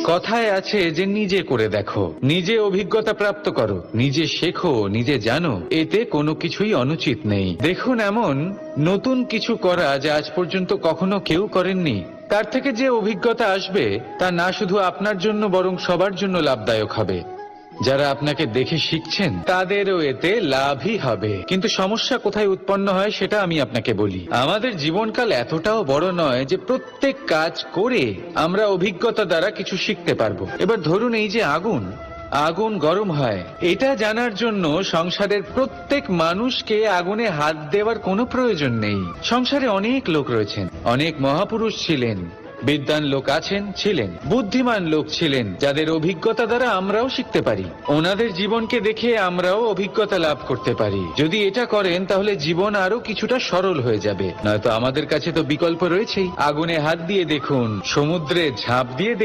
কথায় আছে যে নিজে করে দেখো, নিজে অভিজ্ঞতা প্রাপ্ত করো, নিজে শেখো, নিজে জানো, এতে কোনো কিছুই অনুচিত নেই। দেখুন, এমন নতুন কিছু করা যা আজ পর্যন্ত কখনো কেউ করেননি, তার থেকে যে অভিজ্ঞতা আসবে তা না শুধু আপনার জন্য বরং সবার জন্য লাভদায়ক হবে। যারা আপনাকে দেখে শিখছেন তাদেরও এতে লাভই হবে। কিন্তু সমস্যা কোথায় উৎপন্ন হয় সেটা আমি আপনাকে বলি। আমাদের জীবনকাল এতটাও বড় নয় যে প্রত্যেক কাজ করে আমরা অভিজ্ঞতা দ্বারা কিছু শিখতে পারবো। এবার ধরুন, এই যে আগুন গরম হয়, এটা জানার জন্য সংসারের প্রত্যেক মানুষকে আগুনে হাত দেওয়ার কোনো প্রয়োজন নেই। সংসারে অনেক লোক রয়েছেন, অনেক মহাপুরুষ ছিলেন, বিদ্বান লোক আছেন, ছিলেন, বুদ্ধিমান লোক ছিলেন, যাদের অভিজ্ঞতা দ্বারা আমরাও শিখতে পারি। ওনাদের জীবনকে দেখে আমরাও অভিজ্ঞতা লাভ করতে পারি। যদি এটা করেন তাহলে জীবন আরো কিছুটা সরল হয়ে যাবে। নয়তো আমাদের কাছে তো বিকল্প রয়েছেই। আগুনে হাত দিয়ে দেখুন, সমুদ্রে ঝাঁপ দিয়ে দেখুন।